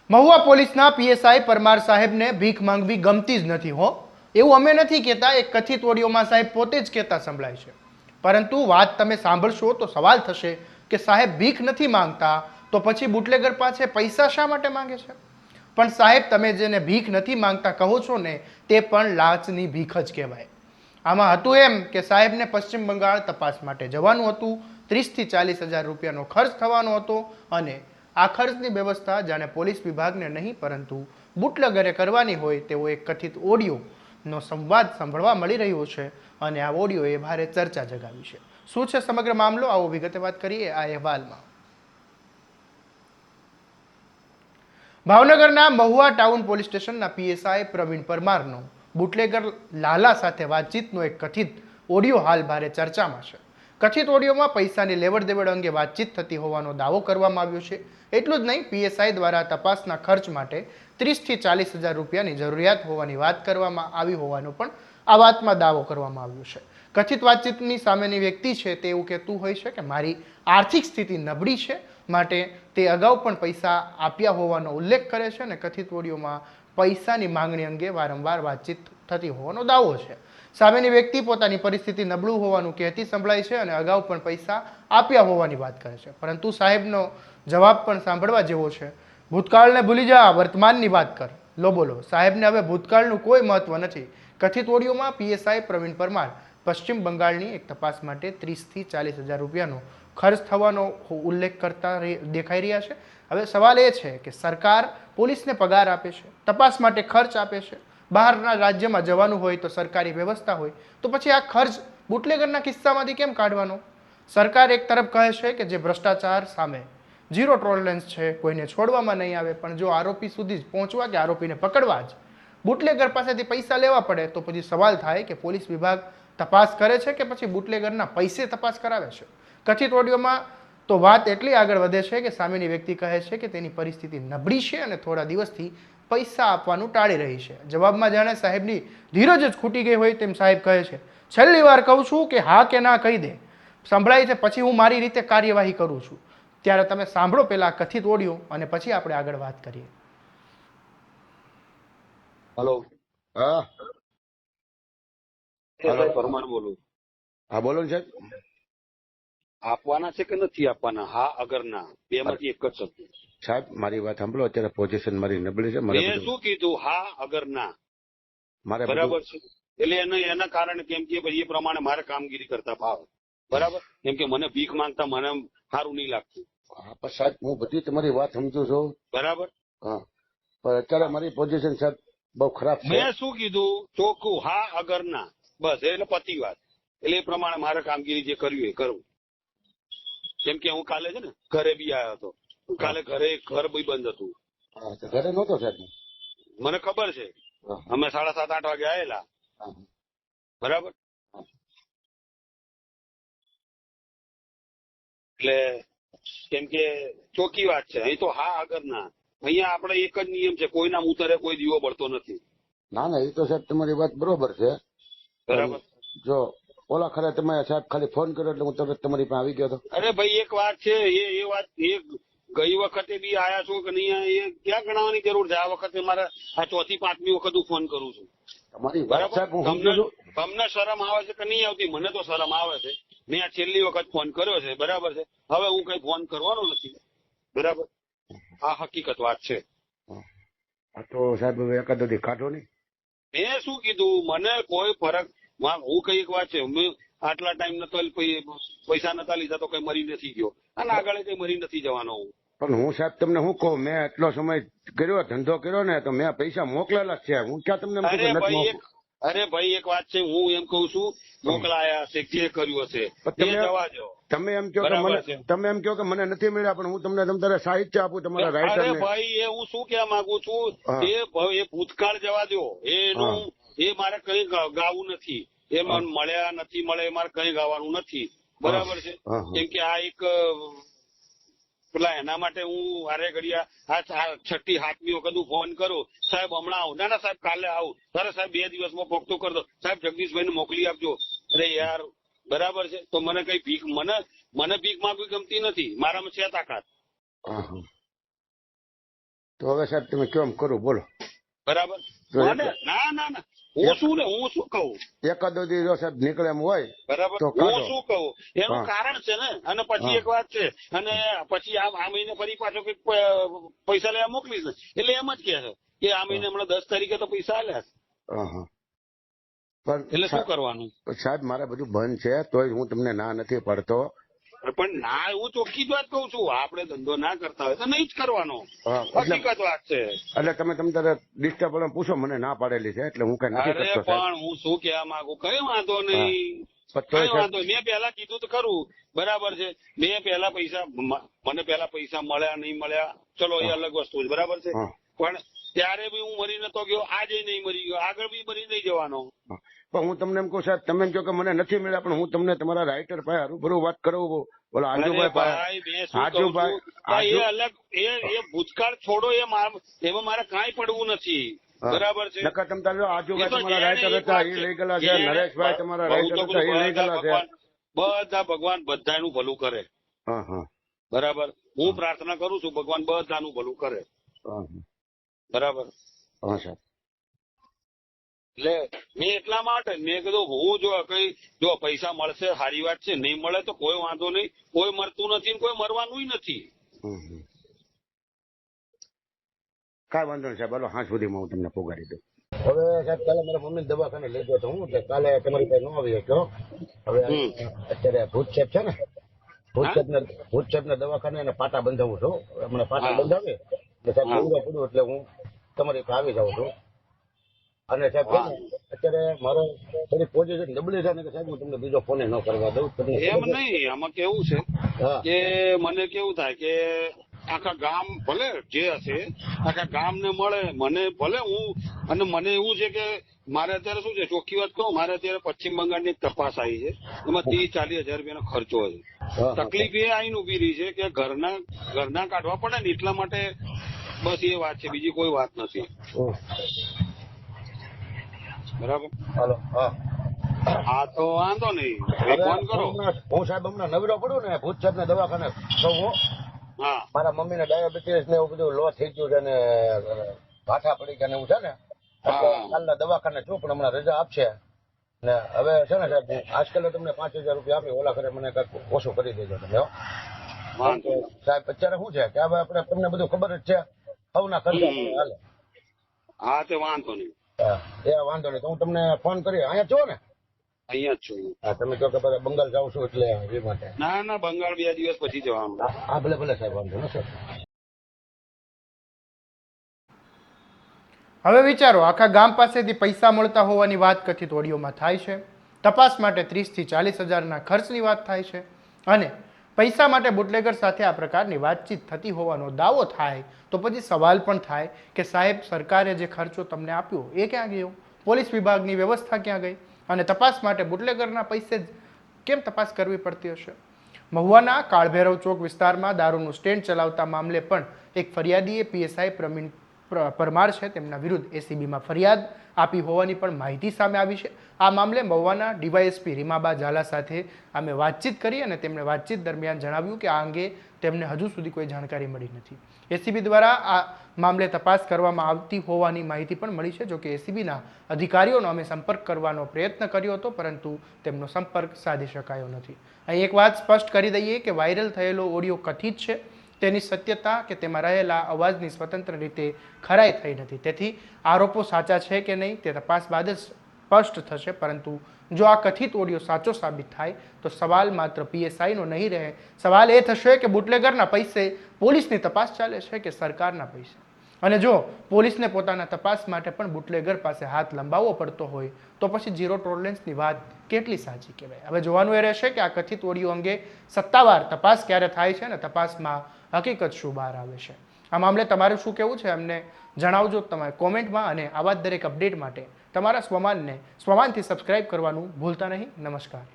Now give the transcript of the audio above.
મહુવા પોલીસના પીએસઆઈ પરમાર સાહેબને ભીખ માંગવી ગમતી જ નથી હો, એવું અમે નથી કહેતા, એક કથિત ઓડિયોમાં સાહેબ પોતે જ કહેતા સંભળાય છે. પરંતુ વાત તમે સાંભળશો તો સવાલ થશે કે સાહેબ ભીખ નથી માંગતા તો પછી બુટલેગર પાસે પૈસા શા માટે માંગે છે? પણ સાહેબ, તમે જેને ભીખ નથી માંગતા કહો છો ને, તે પણ લાંચની ભીખ જ કહેવાય. આમાં હતું એમ કે સાહેબને પશ્ચિમ બંગાળ તપાસ માટે જવાનું હતું. 30 થી 40 હજાર રૂપિયાનો ખર્ચ થવાનો હતો અને આ ખર્ચની વ્યવસ્થા જાણે પોલીસ વિભાગને નહીં પરંતુ બુટલેગરે કરવાની હોય તેવો એક કથિત ઓડિયોનો સંવાદ સાંભળવા મળી રહ્યો છે અને આ ઓડિયોએ ભારે ચર્ચા જગાવી છે. શું છે સમગ્ર મામલો, આવો વિગતે વાત કરીએ આ અહેવાલમાં. ભાવનગરના મહુવા ટાઉન પોલીસ સ્ટેશનના પીએસઆઈ પ્રવીણ પરમારનો બુટલેગર લાલા સાથે વાતચીતનો એક કથિત ઓડિયો હાલ ભારે ચર્ચામાં છે. કથિત ઓડિયોમાં પૈસાની લેવડ દેવડ અંગે વાતચીત થતી હોવાનો દાવો કરવામાં આવ્યો છે. એટલું જ નહીં, પીએસઆઈ દ્વારા તપાસના ખર્ચ માટે 30 થી 40 હજાર રૂપિયાની જરૂરિયાત હોવાની વાત કરવામાં આવી હોવાનો પણ આ વાતમાં દાવો કરવામાં આવ્યો છે. કથિત વાતચીતની સામેની વ્યક્તિ છે તે એવું કહેતું હોય છે કે મારી આર્થિક સ્થિતિ નબળી છે, માટે તે અગાઉ પણ પૈસા આપ્યા હોવાનો ઉલ્લેખ કરે છે અને કથિત ઓડિયોમાં પૈસાની માંગણી અંગે વારંવાર વાતચીત થતી હોવાનો દાવો છે. સામેની વ્યક્તિ પોતાની પરિસ્થિતિ નબળું હોવાનું કહેતી સંભળાય છે અને અગાઉ પણ પૈસા આપ્યા હોવાની વાત કરે છે. પરંતુ સાહેબનો જવાબ પણ સાંભળવા જેવો છે. ભૂતકાળને ભૂલી જા, વર્તમાનની વાત કર. લો બોલો, સાહેબને હવે ભૂતકાળનું કોઈ મહત્વ નથી. કથિત ઓડિયોમાં પીએસઆઈ પ્રવીણ પરમાર પશ્ચિમ બંગાળની એક તપાસ માટે 30 થી 40 હજાર રૂપિયાનો ખર્ચ થવાનો ઉલ્લેખ કરતા દેખાઈ રહ્યા છે. હવે સવાલ એ છે કે સરકાર પોલીસને પગાર આપે છે, તપાસ માટે ખર્ચ આપે છે, બહારના રાજ્યમાં જવાનું હોય તો સરકારી વ્યવસ્થા હોય, તો પછી આ ખર્ચ બુટલેગરના કિસ્સામાંથી કેમ કાઢવાનો? સરકાર એક તરફ કહે છે કે જે ભ્રષ્ટાચાર સામે ઝીરો ટોલરન્સ છે, કોઈને છોડવામાં નહીં આવે, પણ જો આરોપી સુધી જ પહોંચવા કે આરોપીને પકડવા જ બુટલેગર પાસેથી પૈસા લેવા પડે તો પછી સવાલ થાય કે પોલીસ વિભાગ તપાસ કરે છે કે પછી બુટલેગરના પૈસે તપાસ કરાવે છે. કથિત ઓડિયોમાં તો વાત એટલી આગળ વધે છે કે સામેની વ્યક્તિ કહે છે કે તેની પરિસ્થિતિ નબળી છે અને થોડા દિવસથી પૈસા આપવાનું ટાળી રહી છે. જવાબમાં જાણે સાહેબની ધીરજ જ ખૂટી ગઈ હોય તેમ સાહેબ કહે છે, છેલ્લી વાર કહું છું કે હા કે ના કહી દે. સંભળાય છે, પછી હું મારી રીતે કાર્યવાહી કરું છું. ત્યારે તમે સાંભળો પહેલા કથિત ઓડિયો અને પછી આપણે આગળ વાત કરીએ. હેલો. હા હેલો, પરમાર બોલું. હા બોલો ને સાહેબ. આપવાના છે કે નથી આપવાના? હા અગર ના, બે માંથી એક જ શબ્દ. સાહેબ મારી વાત સાંભળો, અત્યારે પોઝિશન મારી નબળી છે. મેં શું કીધું? હા અગર ના, મારે બરાબર છે. એટલે એના કારણે કેમ કે એ પ્રમાણે મારે કામગીરી કરતા ભાવે, બરાબર. કેમ કે મને ભીખ માંગતા મને સારું નહીં લાગતું. હા પણ સાહેબ હું બધી તમારી વાત સમજુ છું, બરાબર. હા, પણ અત્યારે મારી પોઝિશન સાહેબ બહુ ખરાબ છે. મેં શું કીધું? ચોખ્ખું હા અગર ના, બસ. એટલે પતી વાત. એટલે એ પ્રમાણે મારે કામગીરી જે કરવી એ કરવું. કેમ કે હું કાલે છે ને ઘરે બી આવ્યો હતો. કાલે ઘરે ઘર બી બંધ હતું. હા, તો ઘરે નહોતો સાહેબ. મને ખબર છે. અમે 7:30-8 વાગે આવેલા, બરાબર. એટલે કેમ કે ચોખ્ખી વાત છે. અહીં તો હા આગળ ના. અહીંયા આપણે એક જ નિયમ છે, કોઈના ઉતરે કોઈ દીવો બળતો નથી. ના ના, એ તો સાહેબ તમારી વાત બરોબર છે, બરાબર. જો ઓલા ખરે તમે સાહેબ ખાલી ફોન કર્યો એટલે હું તરત તમારી પાસે આવી ગયો હતો. અરે ભાઈ એક વાત છે, એ વાત ગઈ વખતે બી આયા છો કે નહીં, એ ક્યાં ગણાવવાની જરૂર છે? આ વખતે મારે આ 4થી 5મી વખત હું ફોન કરું છું. તમારી વાત બરાબર. સાહેબ હું સમજુ છું. તમને શરમ આવે છે કે નહીં આવતી? મને તો શરમ આવે છે. મેં આ છેલ્લી વખત ફોન કર્યો છે, બરાબર છે. હવે હું કઈ ફોન કરવાનો નથી, બરાબર. આ હકીકત વાત છે. હા તો સાહેબ હવે એકાદો દી કાઢો નહીં. મેં શું કીધું? મને કોઈ ફરક, હું કઈ એક વાત છે, મેં આટલા ટાઈમ નતો પૈસા નતા લીધા તો કઈ મરી નથી ગયો, અને આગળ કઈ મરી નથી જવાનો હું. પણ હું સાહેબ તમને શું કહું, મેં એટલો સમય કર્યો, ધંધો કર્યો ને, તો મેં પૈસા મોકલેલા જ છે. હું ક્યાં તમને એમ કહું કે નથી મોકલું? અરે ભાઈ એક વાત છે, હું એમ કઉ છું, મોકલાયા હશે, જે કર્યું હશે એ જવા દો. તમે એમ કહો કે મને, તમે એમ કહો કે મને નથી મળ્યા, પણ હું તમને તમ સાહિત્ય આપું તમારા રાઇટર અરે ને. ભાઈ એ હું શું કહેવા માંગુ છું, એ ભૂતકાળ જવા દો. એનું એ મારે કઈ ગાવું નથી. એ મને મળ્યા નથી મળે એ મારે કઈ ગાવાનું નથી, બરાબર છે. કેમ કે આ એક પેલા એના માટે હું હારે ઘડિયા આ 6ઠી 7મી વખત હું ફોન કરું, સાહેબ હમણાં આવું. ના ના સાહેબ કાલે આવું. અરે સાહેબ 2 દિવસમાં પોખતું કરી દો. સાહેબ જગદીશભાઈ ને મોકલી આપજો. અરે યાર, બરાબર છે. તો મને કઈ ભીખ, મને ભીખ માંગવી ગમતી નથી. મારામાં છે તાકાત. તો હવે સાહેબ તમે કેમ કરું બોલો. બરાબર તો મને ના ના ના હું શું કહું એકાદો દી જો સાહેબ નીકળે એમ હોય બરાબર તો હું કાઢો. શું કહું એનું હા. કારણ છે ને અને પછી હા. એક વાત છે અને પછી આ મહિને ફરી પાછો કઈક પૈસા લેવા મોકલીશ ને એટલે એમ જ કે છે કે આ મહિને હમણાં 10 તારીખે તો પૈસા આલ્યા છે. હા. પણ એટલે શું કરવાનું સાહેબ મારે બધું બંધ છે તોય હું તમને ના નથી પડતો. પણ ના હું ચોખ્ખી જ વાત કહું છું આપણે ધંધો ના કરતા હોય તો નહીં જ કરવાનો હા, હકીકત વાત છે. એટલે તમે તારે ડિસ્ટર્બ પૂછો મને ના પાડેલી છે એટલે હું કઈ નથી અરે કરતો સાહેબ. પણ હું શું કહેવા માંગુ કઈ વાંધો નહીં પણ તોય કઈ વાંધો નહીં. મેં પહેલા કીધું તો ખરું બરાબર છે મેં પહેલા પૈસા મને પહેલા પૈસા મળ્યા નહીં મળ્યા ચલો એ અલગ વસ્તુ છે બરાબર છે હા. પણ ત્યારે બી હું મરી નતો ગયો આજે નહીં મરી ગયો આગળ બી મરી નહીં જવાનો. પણ હું તમને એમ કહું સાહેબ તમે એમ કહો કે મને નથી મળ્યા પણ હું તમને તમારા રાઇટર પાસે રૂબરૂ વાત કરાવું બોલો આજુભાઈ ભાઈ મેં શું કહું આજુભાઈ છું એ અલગ એ ભૂતકાળ છોડો એમાં મારે કાંઈ પડવું નથી બરાબર છે. નકર તમે તારે આજુભાઈ તમારા રાઇટર હતા એ લઈ ગયેલા છે નરેશભાઈ તમારા રાઇટર હતા એ લઈ ગયેલા છે. બધા ભગવાન બધાનું ભલું કરે. હા હા બરાબર હું પ્રાર્થના કરું છું ભગવાન બધાનું ભલું કરે. બરાબર હા સાહેબ. એટલે મેં એટલા માટે મેં કીધું હું જો પૈસા મળશે સારી વાત છે નહીં મળે તો કોઈ વાંધો નહીં કોઈ મરતું નથી કોઈ મરવાનું નથી. કાંઈ વાંધો નહીં સાહેબ હાલો હાંસ સુધીમાં હું તમને પોગાડી દઉં. હવે સાહેબ કાલે મારા મમ્મી દવાખાને લઈ ગયો તો હું કાલે તમારી પાસે ન આવી શક્યો. હવે અત્યારે ભૂત સાહેબ છે ને ભૂત સાહેબ ના દવાખાને એને પાટા બંધાવું છું હમણાં પાટા બંધાવી એટલે સાહેબ ડુંગરા પડ્યું એટલે હું તમારી પાસે આવી જાઉં છું. અને સાહેબ અત્યારે મારો થોડી પોઝિશન નબળી છે ને કે સાહેબ હું તમને બીજો ફોન ન કરવા દઉં. એમ નહીં આમાં કેવું છે કે મને કેવું થાય કે આખા ગામ ભલે જે હશે આખા ગામ ને મળે મને ભલે હું અને મને એવું છે કે મારે અત્યારે શું છે ચોખ્ખી વાત કહું મારે અત્યારે પશ્ચિમ બંગાળની તપાસ આવી છે એમાં 30-40 હજાર રૂપિયાનો ખર્ચો છે. તકલીફ એ આવીને ઉભી રહી છે કે ઘરના કાઢવા પડે ને એટલા માટે બસ એ વાત છે બીજી કોઈ વાત નથી. બરાબર હાલો હા તો વાંધો નહીં ફોન કરો. હું સાહેબ હમણાં નવરો પડું ને ભૂત સાહેબ ને દવાખાને કહું હા મારા મમ્મી ને ડાયાબિટીસ ને એવું બધું લો થઈ ગયું છે ને ભાઠા પડી ગયા ને એવું છે ને કાલના દવાખાને છું પણ હમણાં રજા આપશે ને હવે છે ને સાહેબ આજકાલ તમને 5,000 રૂપિયા આપી ઓલા ઘરે મને કઈક ઓછું કરી દેજો તમે સાહેબ. અત્યારે શું છે કે હવે આપણે તમને બધું ખબર જ છે સૌના ખર્ચા હાલે. હા તે વાંધો નહીં એ વાંધો નહીં તો હું તમને ફોન કરી અહીંયા છો ને અહીંયા જ છું. હા તમે કહો કે બંગાળ જાઉં છું એટલે એ માટે ના બંગાળ 2 દિવસ પછી જવાનું. હા ભલે સાહેબ વાંધો ન સર. હવે વિચારો આખા ગામ પાસેથી પૈસા મળતા હોવાની વાત કથિત ઓડિયોમાં થાય છે. તપાસ માટે 30 થી 40 હજારના ખર્ચની વાત થાય છે અને પૈસા માટે બુટલેગર સાથે આ પ્રકારની વાતચીત થતી હોવાનો દાવો થાય તો પછી સવાલ પણ થાય કે સાહેબ સરકારે જે ખર્ચો તમને આપ્યો એ ક્યાં ગયો? પોલીસ વિભાગની વ્યવસ્થા ક્યાં ગઈ? અને તપાસ માટે બુટલેગરના પૈસે જ કેમ તપાસ કરવી પડતી હશે? મહુવાના કાળભૈરવ ચોક વિસ્તારમાં દારૂનું સ્ટેન્ડ ચલાવતા મામલે પણ એક ફરિયાદીએ પીએસઆઈ પ્રવીણ પરમાર છે તેમના વિરુદ્ધ એસીબીમાં ફરિયાદ આપી હોવાની પણ માહિતી સામે આવી છે. આ મામલે મહુવાના ડીવાયએસપી રીમાબા ઝાલા સાથે અમે વાતચીત કરી અને તેમણે વાતચીત દરમિયાન જણાવ્યું કે આ અંગે તેમને હજુ સુધી કોઈ જાણકારી મળી નથી. એસીબી દ્વારા આ મામલે તપાસ કરવામાં આવતી હોવાની માહિતી પણ મળી છે. જોકે એસીબીના અધિકારીઓનો અમે સંપર્ક કરવાનો પ્રયત્ન કર્યો હતો પરંતુ તેમનો સંપર્ક સાધી શકાયો નથી. અહીં એક વાત સ્પષ્ટ કરી દઈએ કે વાયરલ થયેલો ઓડિયો કથિત છે. તેની સત્યતા કે તેમાં રહેલા અવાજની સ્વતંત્ર રીતે ખરાઈ થઈ નથી. તેથી આરોપો સાચા છે કે નહીં તે તપાસ બાદ જ સ્પષ્ટ થશે. પરંતુ જો આ કથિત ઓડિયો સાચો સાબિત થાય તો સવાલ માત્ર પીએસઆઈનો નહીં રહે. સવાલ એ થશે કે બુટલેગરના પૈસે પોલીસની તપાસ ચાલે છે કે સરકારના પૈસે? અને જો પોલીસને પોતાના તપાસ માટે પણ બુટલેગર પાસે હાથ લંબાવવો પડતો હોય તો પછી ઝીરો ટોલરન્સની વાત કેટલી સાચી કહેવાય? હવે જોવાનું એ રહેશે કે આ કથિત ઓડિયો અંગે સત્તાવાર તપાસ ક્યારે થાય છે અને તપાસમાં હકીકત શું બહાર આવે છે. આ મામલે તમારું શું કહેવું છે અમને જણાવજો તમે કોમેન્ટમાં અને આવા દરેક અપડેટ માટે તમારા સ્વમાનથી સબસ્ક્રાઇબ કરવાનું ભૂલતા નહીં. નમસ્કાર.